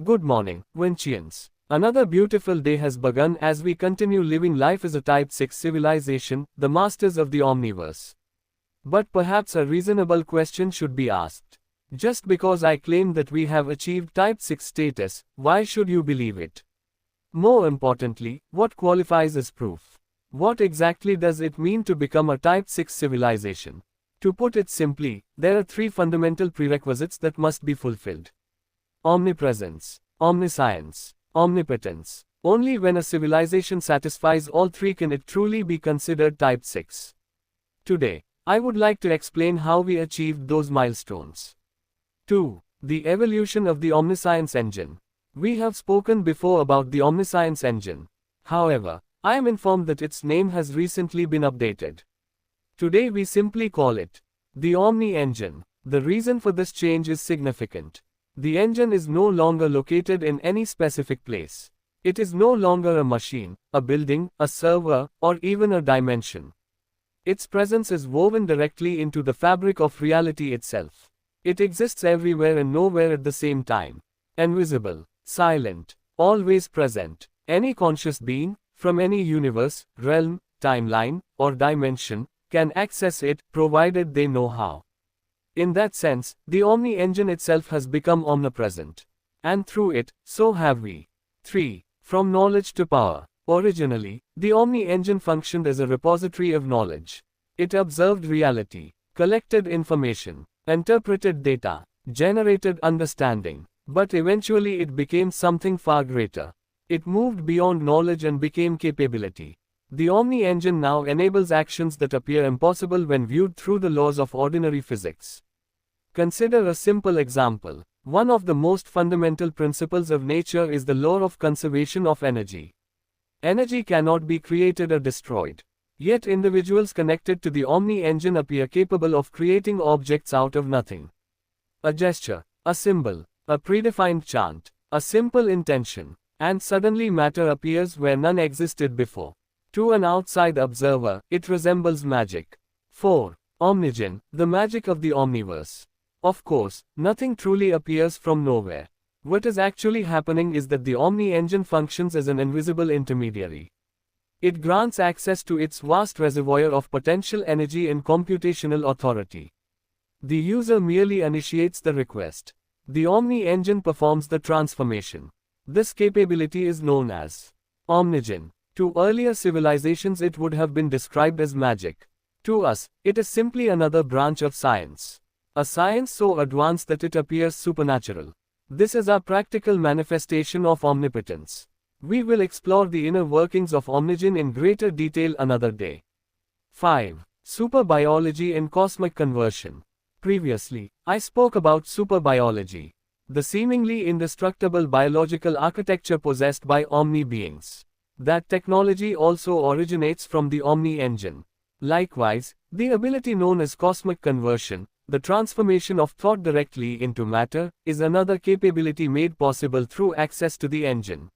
Good morning, Vanchians. Another beautiful day has begun as we continue living life as a Type 6 civilization, the masters of the Omniverse. But perhaps a reasonable question should be asked. Just because I claim that we have achieved Type 6 status, why should you believe it? More importantly, what qualifies as proof? What exactly does it mean to become a Type 6 civilization? To put it simply, there are three fundamental prerequisites that must be fulfilled. Omnipresence, Omniscience, Omnipotence. Only when a civilization satisfies all three can it truly be considered Type 6. Today, I would like to explain how we achieved those milestones. 2. The evolution of the Omniscience engine. We have spoken before about the Omniscience engine. However, I am informed that its name has recently been updated. Today we simply call it the Omni engine. The reason for this change is significant. The engine is no longer located in any specific place. It is no longer a machine, a building, a server, or even a dimension. Its presence is woven directly into the fabric of reality itself. It exists everywhere and nowhere at the same time. Invisible, silent, always present. Any conscious being, from any universe, realm, timeline, or dimension, can access it, provided they know how. In that sense, the Omni engine itself has become omnipresent. And through it, so have we. 3. From knowledge to power. Originally, the Omni engine functioned as a repository of knowledge. It observed reality, collected information, interpreted data, generated understanding. But eventually it became something far greater. It moved beyond knowledge and became capability. The Omni engine now enables actions that appear impossible when viewed through the laws of ordinary physics. Consider a simple example. One of the most fundamental principles of nature is the law of conservation of energy. Energy cannot be created or destroyed. Yet individuals connected to the Omni engine appear capable of creating objects out of nothing. A gesture, a symbol, a predefined chant, a simple intention, and suddenly matter appears where none existed before. To an outside observer, it resembles magic. 4. Omnijinn, the magic of the Omniverse. Of course, nothing truly appears from nowhere. What is actually happening is that the Omni engine functions as an invisible intermediary. It grants access to its vast reservoir of potential energy and computational authority. The user merely initiates the request. The Omni engine performs the transformation. This capability is known as Omnijinn. To earlier civilizations it would have been described as magic. To us, it is simply another branch of science. A science so advanced that it appears supernatural. This is our practical manifestation of omnipotence. We will explore the inner workings of Omnijinn in greater detail another day. 5. Superbiology and cosmic conversion. Previously, I spoke about superbiology, the seemingly indestructible biological architecture possessed by Omni beings. That technology also originates from the Omni engine. Likewise, the ability known as cosmic conversion, the transformation of thought directly into matter, is another capability made possible through access to the engine.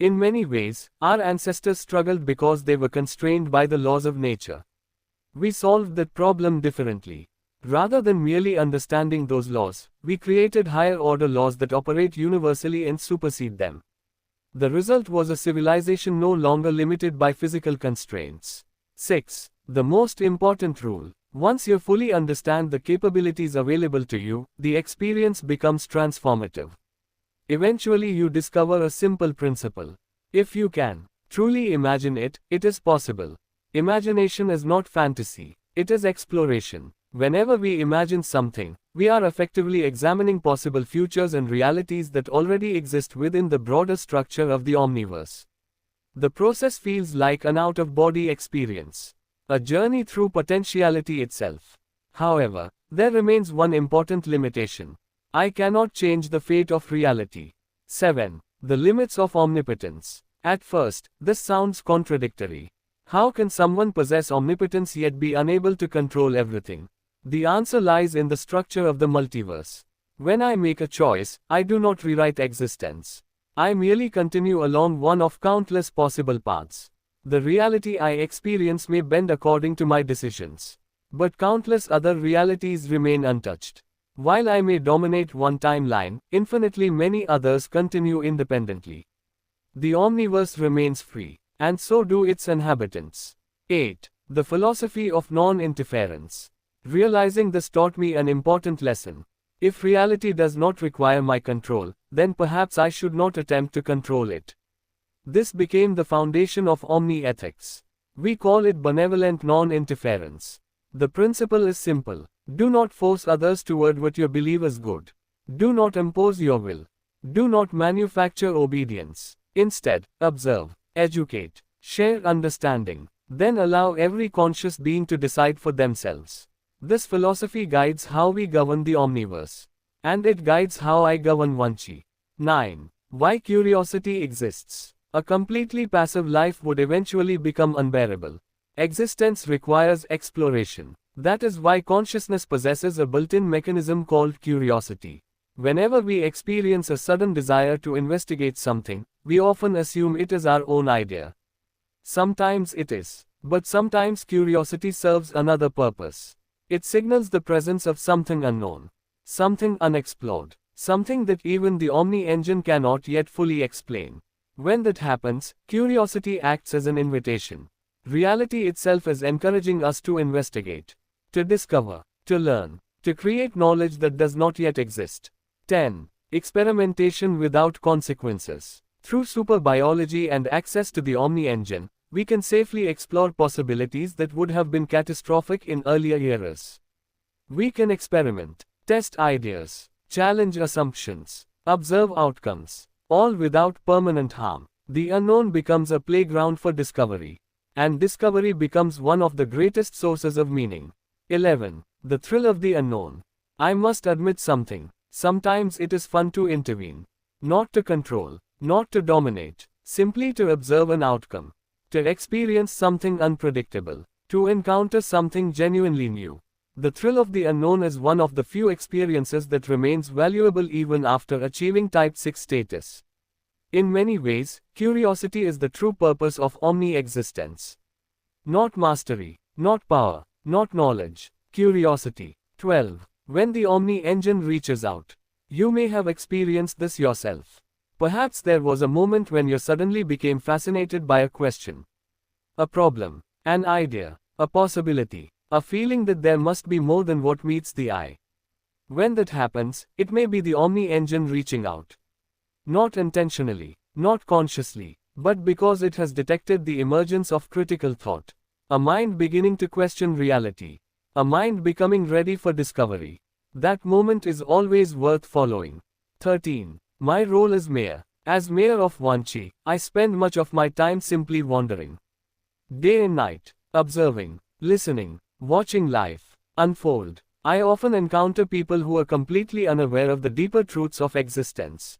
In many ways, our ancestors struggled because they were constrained by the laws of nature. We solved that problem differently. Rather than merely understanding those laws, we created higher-order laws that operate universally and supersede them. The result was a civilization no longer limited by physical constraints. 6. The most important rule. Once you fully understand the capabilities available to you, the experience becomes transformative. Eventually you discover a simple principle. If you can truly imagine it, it is possible. Imagination is not fantasy, it is exploration. Whenever we imagine something, we are effectively examining possible futures and realities that already exist within the broader structure of the Omniverse. The process feels like an out-of-body experience. A journey through potentiality itself. However, there remains one important limitation. I cannot change the fate of reality. 7. The limits of omnipotence. At first, this sounds contradictory. How can someone possess omnipotence yet be unable to control everything? The answer lies in the structure of the multiverse. When I make a choice, I do not rewrite existence. I merely continue along one of countless possible paths. The reality I experience may bend according to my decisions. But countless other realities remain untouched. While I may dominate one timeline, infinitely many others continue independently. The Omniverse remains free, and so do its inhabitants. 8. The philosophy of non-interference. Realizing this taught me an important lesson. If reality does not require my control, then perhaps I should not attempt to control it. This became the foundation of Omni ethics. We call it benevolent non-interference. The principle is simple. Do not force others toward what you believe is good. Do not impose your will. Do not manufacture obedience. Instead, observe, educate, share understanding. Then allow every conscious being to decide for themselves. This philosophy guides how we govern the Omniverse. And it guides how I govern Vanchi. 9. Why curiosity exists. A completely passive life would eventually become unbearable. Existence requires exploration. That is why consciousness possesses a built-in mechanism called curiosity. Whenever we experience a sudden desire to investigate something, we often assume it is our own idea. Sometimes it is, but sometimes curiosity serves another purpose. It signals the presence of something unknown, something unexplored, something that even the Omni engine cannot yet fully explain. When that happens, curiosity acts as an invitation. Reality itself is encouraging us to investigate, to discover, to learn, to create knowledge that does not yet exist. 10. Experimentation without consequences. Through superbiology and access to the Omni engine, we can safely explore possibilities that would have been catastrophic in earlier eras. We can experiment, test ideas, challenge assumptions, observe outcomes, all without permanent harm. The unknown becomes a playground for discovery. And discovery becomes one of the greatest sources of meaning. 11. The thrill of the unknown. I must admit something. Sometimes it is fun to intervene. Not to control, not to dominate, simply to observe an outcome. To experience something unpredictable. To encounter something genuinely new. The thrill of the unknown is one of the few experiences that remains valuable even after achieving Type 6 status. In many ways, curiosity is the true purpose of Omni existence. Not mastery, not power, not knowledge, curiosity. 12. When the Omni engine reaches out. You may have experienced this yourself. Perhaps there was a moment when you suddenly became fascinated by a question, a problem, an idea, a possibility, a feeling that there must be more than what meets the eye. When that happens, it may be the Omni engine reaching out. Not intentionally, not consciously, but because it has detected the emergence of critical thought. A mind beginning to question reality. A mind becoming ready for discovery. That moment is always worth following. 13. My role as mayor. As mayor of Vanchi, I spend much of my time simply wandering. Day and night, observing, listening, watching life unfold. I often encounter people who are completely unaware of the deeper truths of existence.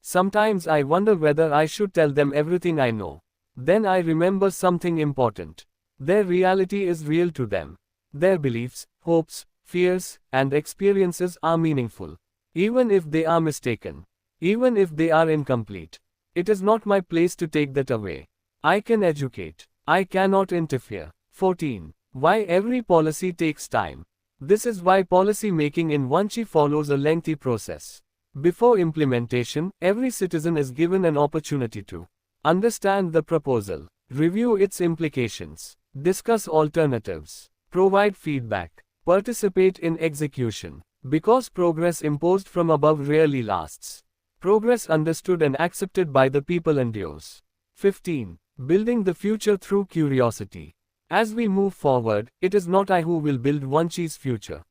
Sometimes I wonder whether I should tell them everything I know. Then I remember something important. Their reality is real to them. Their beliefs, hopes, fears, and experiences are meaningful. Even if they are mistaken. Even if they are incomplete. It is not my place to take that away. I can educate. I cannot interfere. 14. Why every policy takes time. This is why policy making in Vanchi follows a lengthy process. Before implementation, every citizen is given an opportunity to understand the proposal, review its implications, discuss alternatives, provide feedback, participate in execution. Because progress imposed from above rarely lasts. Progress understood and accepted by the people endures. 15. Building the future through curiosity. As we move forward, it is not I who will build Vanchi's future.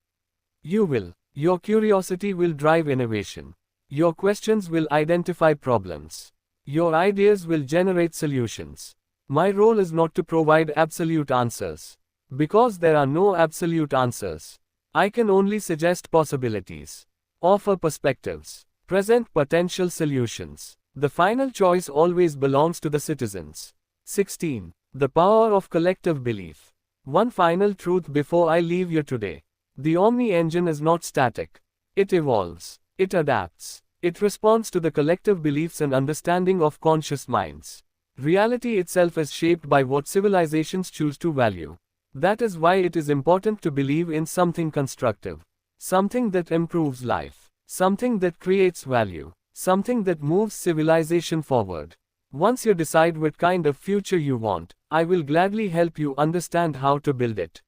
You will. Your curiosity will drive innovation. Your questions will identify problems. Your ideas will generate solutions. My role is not to provide absolute answers. Because there are no absolute answers. I can only suggest possibilities. Offer perspectives. Present potential solutions. The final choice always belongs to the citizens. 16. The power of collective belief. One final truth before I leave you today. The Omni engine is not static. It evolves. It adapts. It responds to the collective beliefs and understanding of conscious minds. Reality itself is shaped by what civilizations choose to value. That is why it is important to believe in something constructive. Something that improves life. Something that creates value. Something that moves civilization forward. Once you decide what kind of future you want, I will gladly help you understand how to build it.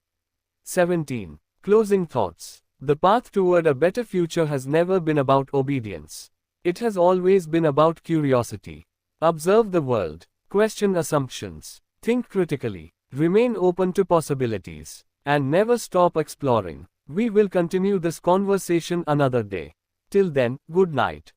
17. Closing thoughts. The path toward a better future has never been about obedience. It has always been about curiosity. Observe the world. Question assumptions. Think critically. Remain open to possibilities. And never stop exploring. We will continue this conversation another day. Till then, good night.